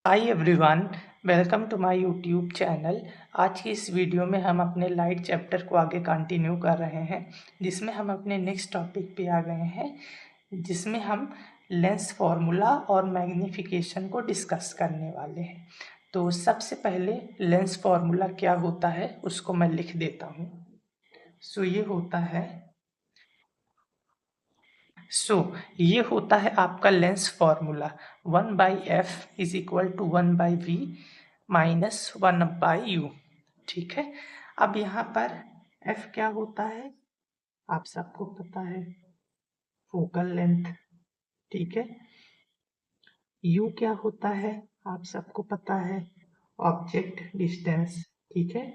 Hi everyone, welcome to my YouTube channel. आज की इस वीडियो में हम अपने लाइट चैप्टर को आगे कंटिन्यू कर रहे हैं, जिसमें हम अपने नेक्स्ट टॉपिक पे आ गए हैं, जिसमें हम लेंस फार्मूला और मैग्नीफिकेशन को डिस्कस करने वाले हैं। तो सबसे पहले लेंस फार्मूला क्या होता है उसको मैं लिख देता हूँ। ये होता है सो ये होता है आपका lens formula 1/f is equal to 1/v minus 1/u। ठीक है। अब यहाँ पर f क्या होता है आप सबको पता है, फोकल लेंथ। ठीक है। u क्या होता है आप सबको पता है, ऑब्जेक्ट डिस्टेंस। ठीक है।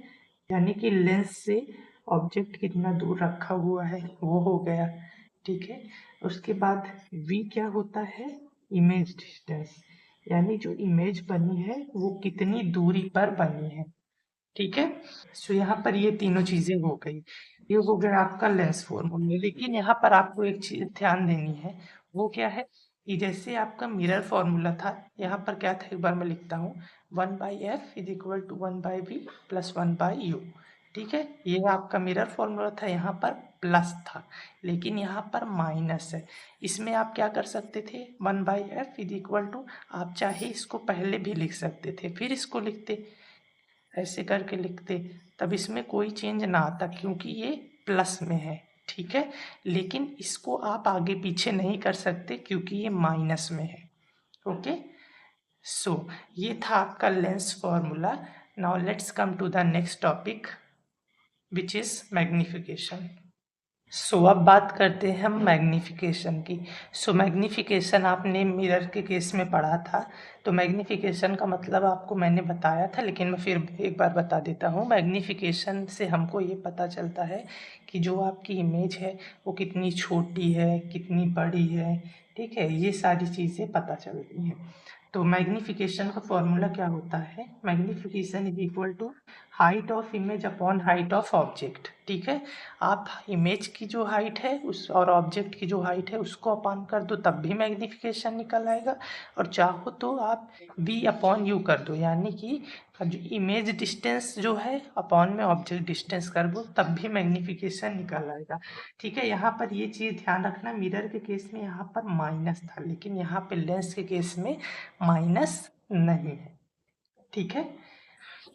यानी कि लेंस से ऑब्जेक्ट कितना दूर रखा हुआ है वो हो गया। ठीक है। उसके बाद v क्या होता है, इमेज डिस्टेंस, यानी जो इमेज बनी है वो कितनी दूरी पर बनी है। ठीक है। यहाँ पर ये तीनों चीजें हो गई। ये हो गया आपका लेंस फॉर्मूला। लेकिन यहाँ पर आपको एक चीज ध्यान देनी है, वो क्या है कि जैसे आपका मिरर फॉर्मूला था, यहाँ पर क्या था एक बार मैं लिखता हूँ, 1/f is equal to 1/v plus 1/u। ठीक है। ये आपका मिरर फॉर्मूला था, यहाँ पर प्लस था, लेकिन यहाँ पर माइनस है। इसमें आप क्या कर सकते थे, 1/f इज इक्वल टू, आप चाहे इसको पहले भी लिख सकते थे फिर इसको लिखते, ऐसे करके लिखते, तब इसमें कोई चेंज ना आता क्योंकि ये प्लस में है। ठीक है। लेकिन इसको आप आगे पीछे नहीं कर सकते क्योंकि ये माइनस में है। ओके। सो ये था आपका lens formula. Now let's come to the next topic which is magnification. अब बात करते हैं हम मैग्नीफिकेशन की। मैग्नीफिकेशन आपने मिरर के केस में पढ़ा था। तो मैग्नीफिकेशन का मतलब आपको मैंने बताया था, लेकिन मैं फिर एक बार बता देता हूँ। मैग्नीफिकेशन से हमको ये पता चलता है कि जो आपकी इमेज है वो कितनी छोटी है, कितनी बड़ी है। ठीक है। ये सारी चीज़ें पता चलती हैं। तो मैग्नीफिकेशन का फॉर्मूला क्या होता है, magnification is equal to height of image upon height of object. ठीक है। आप इमेज की जो हाइट है उस और ऑब्जेक्ट की जो हाइट है उसको अपान कर दो तब भी मैग्नीफिकेशन निकल आएगा, और चाहो तो आप v अपॉन यू कर दो, यानी कि जो इमेज डिस्टेंस जो है अपॉन में ऑब्जेक्ट डिस्टेंस कर दो तब भी मैग्नीफिकेशन निकल आएगा। ठीक है। यहाँ पर ये चीज़ ध्यान रखना, मिरर के केस में यहाँ पर माइनस था, लेकिन यहाँ पे लेंस के केस में माइनस नहीं है। ठीक है।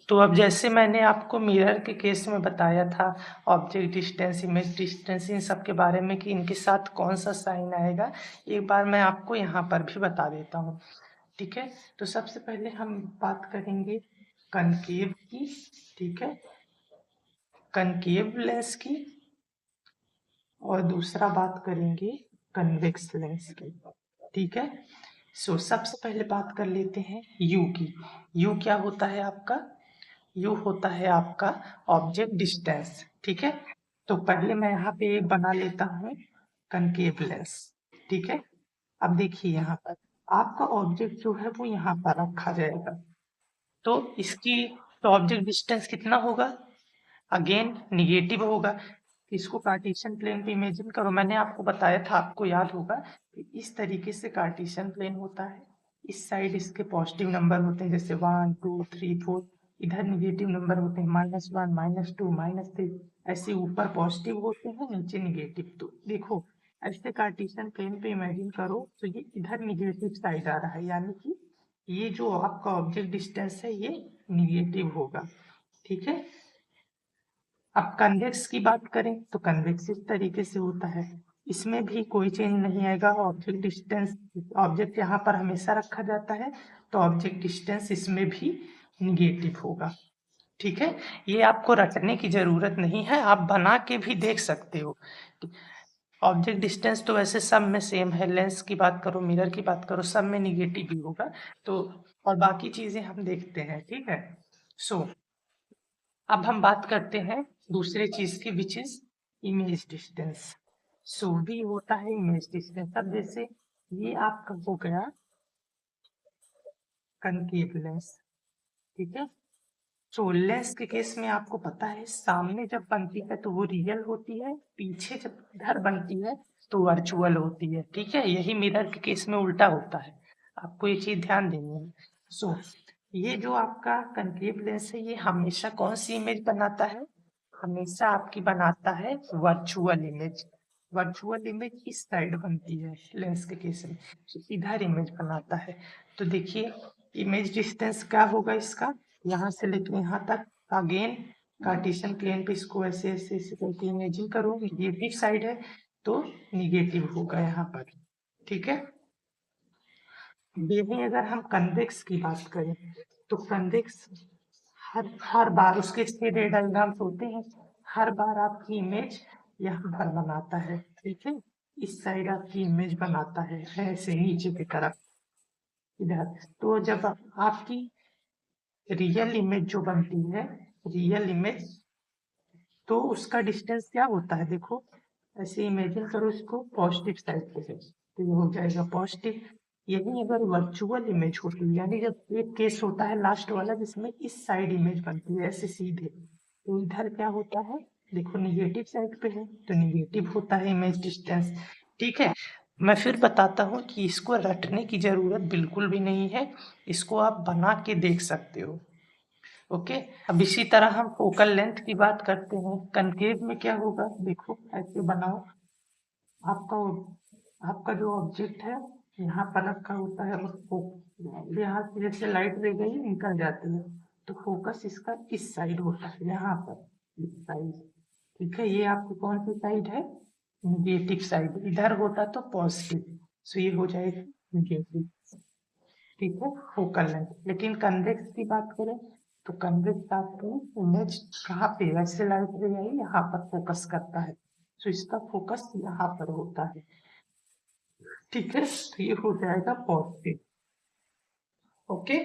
तो अब जैसे मैंने आपको मिरर के केस में बताया था, ऑब्जेक्ट डिस्टेंस, इमेज डिस्टेंस, इन सब के बारे में कि इनके साथ कौन सा साइन आएगा, एक बार मैं आपको यहाँ पर भी बता देता हूँ। ठीक है। तो सबसे पहले हम बात करेंगे कनकेव की। ठीक है। कनकेव लेंस की, और दूसरा बात करेंगे कन्वेक्स लेंस की। ठीक है। सबसे पहले बात कर लेते हैं यू की। यू क्या होता है आपका, यू होता है आपका ऑब्जेक्ट डिस्टेंस। ठीक है। तो पहले मैं यहाँ पे एक बना लेता हूँ कनकेव लेंस। ठीक है। अब देखिए यहाँ पर आपका ऑब्जेक्ट जो है वो यहाँ पर रखा जाएगा, तो इसकी तो ऑब्जेक्ट डिस्टेंस कितना होगा, अगेन निगेटिव होगा। इसको कार्टेशियन प्लेन पे इमेजिन करो, मैंने आपको बताया था, आपको याद होगा कि इस तरीके से कार्टेशियन प्लेन होता है। इस साइड इसके पॉजिटिव नंबर होते हैं, जैसे 1 2 3 4, इधर निगेटिव नंबर होते हैं, -1 -2 -3, ऐसे ऊपर पॉजिटिव होते हैं नीचे निगेटिव। तो देखो ऐसे कार्टेशियन प्लेन पे इमेजिन करो तो ये इधर निगेटिव साइड आ रहा है, यानी कि ये जो आपका ऑब्जेक्ट डिस्टेंस है ये निगेटिव होगा। ठीक है। अब कन्वेक्स की बात करें तो कन्वेक्स इस तरीके से होता है, इसमें भी कोई चेंज नहीं आएगा। ऑब्जेक्ट डिस्टेंस, ऑब्जेक्ट यहाँ पर हमेशा रखा जाता है, तो ऑब्जेक्ट डिस्टेंस इसमें भी निगेटिव होगा। ठीक है। ये आपको रटने की जरूरत नहीं है, आप बना के भी देख सकते हो। ऑब्जेक्ट डिस्टेंस तो वैसे सब में सेम है, लेंस की बात करो, मिरर की बात करो, सब में निगेटिव ही होगा। तो और बाकी चीजें हम देखते हैं। ठीक है। सो अब हम बात करते हैं दूसरे चीज की, विच इज इमेज डिस्टेंस। भी होता है इमेज डिस्टेंस। अब जैसे ये आपका हो गया कनकेव लेंस। ठीक है। लेंस के केस में आपको पता है सामने जब बनती है तो वो रियल होती है, पीछे जब इधर बनती है तो वर्चुअल होती है। ठीक है। यही मिरर के केस में उल्टा होता है, आपको ये चीज ध्यान देनी है। सो ये जो आपका कनकेव लेंस है ये हमेशा कौन सी इमेज बनाता है? हमेशा आपकी बनाता है वर्चुअल इमेज। वर्चुअल इमेज इस साइड बनती है लेंस के केस में, तो इधर इमेज बनाता है। तो देखिए इमेज डिस्टेंस क्या होगा इसका, यहाँ से लेकर यहाँ तक। अगेन कार्टेशियन प्लेन पे इसको ऐसे ऐसे ऐसे करके इमेजिंग करो, निगेटिव साइड है तो निगेटिव होगा यहाँ पर, ठीक है। यही अगर हम कन्वेक्स की बात करें तो कन्वेक्स हर बार उसके छह डायग्राम्स होते हैं, हर बार आपकी इमेज यहाँ पर बनाता है, ठीक है। इस साइड आपकी इमेज बनाता है ऐसे नीचे की तरफ इधर। तो जब आपकी रियल इमेज जो बनती है, रियल इमेज, तो उसका डिस्टेंस क्या होता है देखो, ऐसे इमेजिन करो इसको पॉजिटिव साइड पे है तो ये हो जाएगा पॉजिटिव। यही अगर वर्चुअल इमेज होती है, यानी जब एक केस होता है लास्ट वाला जिसमें इस साइड इमेज बनती है ऐसे सीधे, तो इधर क्या होता है देखो निगेटिव साइड पे है तो निगेटिव होता है इमेज डिस्टेंस, ठीक है। मैं फिर बताता हूँ कि इसको रटने की जरूरत बिल्कुल भी नहीं है, इसको आप बना के देख सकते हो, ओके। अब इसी तरह हम फोकल लेंथ की बात करते हैं। कनकेव में क्या होगा देखो, ऐसे बनाओ, आपका आपका जो ऑब्जेक्ट है यहाँ पर रखा होता है और यहाँ से जैसे लाइट ले गई निकल जाती है, तो फोकस इसका इस साइड होता है, यहाँ पर इस साइड, ठीक है। ये आपकी कौन सी साइड है, निगेटिव साइड, इधर होता तो पॉजिटिव, सो ये हो जाएगा निगेटिव, ठीक है, फोकल लेंथ। लेकिन कन्वेक्स की बात करें तो कन्वेक्स आपको इमेज कहाँ पे वैसे लाइट रे आई यहाँ पर फोकस करता है, तो इसका फोकस यहाँ पर होता है, ठीक है। तो ये हो जाएगा पॉजिटिव, ओके।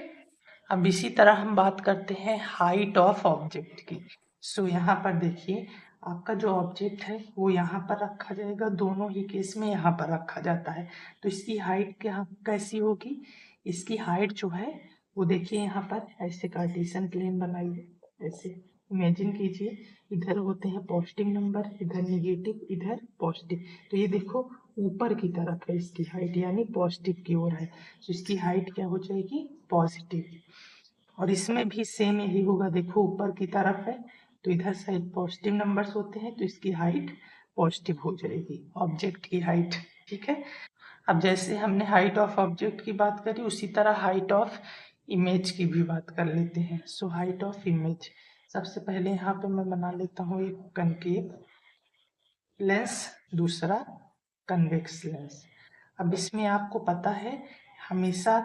अब इसी तरह हम बात करते हैं हाइट ऑफ ऑब्जेक्ट की। सो यहाँ पर देखिए आपका जो ऑब्जेक्ट है वो यहाँ पर रखा जाएगा, दोनों ही केस में यहाँ पर रखा जाता है। तो इसकी हाइट क्या कैसी होगी, इसकी हाइट जो है वो देखिए यहाँ पर ऐसे कार्टेशियन प्लेन बनाइए, ऐसे इमेजिन कीजिए, इधर होते हैं पॉजिटिव नंबर, इधर निगेटिव, इधर पॉजिटिव। तो ये देखो ऊपर की तरफ है इसकी हाइट, यानी पॉजिटिव की ओर है, तो इसकी हाइट क्या हो जाएगी पॉजिटिव। और इसमें भी सेम यही होगा, देखो ऊपर की तरफ है तो इधर साइड पॉजिटिव नंबर्स होते हैं तो इसकी हाइट पॉजिटिव हो जाएगी, ऑब्जेक्ट की हाइट, ठीक है। अब जैसे हमने हाइट ऑफ ऑब्जेक्ट की बात करी उसी तरह हाइट ऑफ इमेज की भी बात कर लेते हैं। सो हाइट ऑफ इमेज, सबसे पहले यहाँ पे मैं बना लेता हूँ एक कनकेव लेंस, दूसरा कन्वेक्स लेंस। अब इसमें आपको पता है हमेशा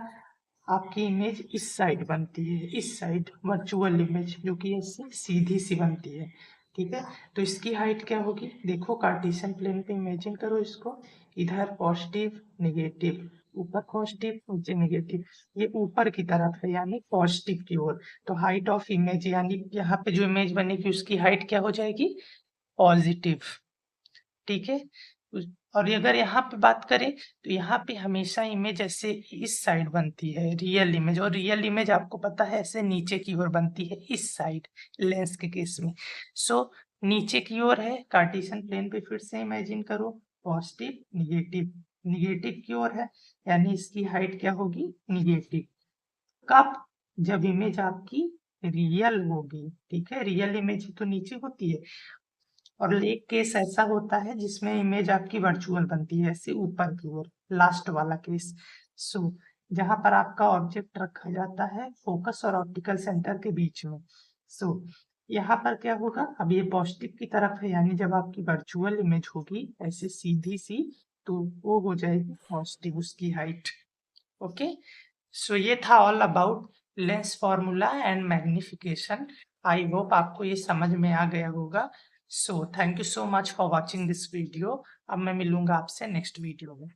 आपकी इमेज इस साइड बनती है, इस साइड वर्चुअल इमेज जो कि ऐसे सीधी सी बनती है, ठीक है। तो इसकी हाइट क्या होगी देखो, कार्टेशियन प्लेन पे इमेजिन करो इसको, इधर पॉजिटिव निगेटिव, ऊपर पॉजिटिव नीचे निगेटिव, ये ऊपर की तरफ है यानी पॉजिटिव की ओर। तो हाइट ऑफ इमेज यानी यहाँ पे जो इमेज बनेगी उसकी हाइट क्या हो जाएगी पॉजिटिव, ठीक है। और अगर यहाँ पे बात करें तो यहाँ पे हमेशा इमेज ऐसे इस साइड बनती है रियल इमेज, और रियल इमेज आपको पता है ऐसे नीचे की ओर बनती है इस साइड लेंस के केस में। सो नीचे की ओर है कार्टेशियन प्लेन पे फिर से इमेजिन करो, पॉजिटिव निगेटिव, निगेटिव की ओर है यानी इसकी हाइट क्या होगी निगेटिव। कब, जब इमेज आपकी रियल होगी, ठीक है, रियल इमेज तो नीचे होती है, और एक केस ऐसा होता है जिसमें इमेज आपकी वर्चुअल बनती है ऐसे ऊपर की ओर, लास्ट वाला केस। सो जहां पर आपका ऑब्जेक्ट रखा जाता है फोकस और ऑप्टिकल सेंटर के बीच में। सो यहाँ पर क्या होगा, अब ये पॉजिटिव की तरफ है यानी जब आपकी वर्चुअल इमेज होगी ऐसे सीधी सी, तो वो हो जाएगी पॉजिटिव उसकी हाइट, ओके। सो ये था all about lens formula and magnification. I hope आपको ये समझ में आ गया होगा। So thank you so much for watching this video. अब मैं मिलूंगा आपसे नेक्स्ट वीडियो में।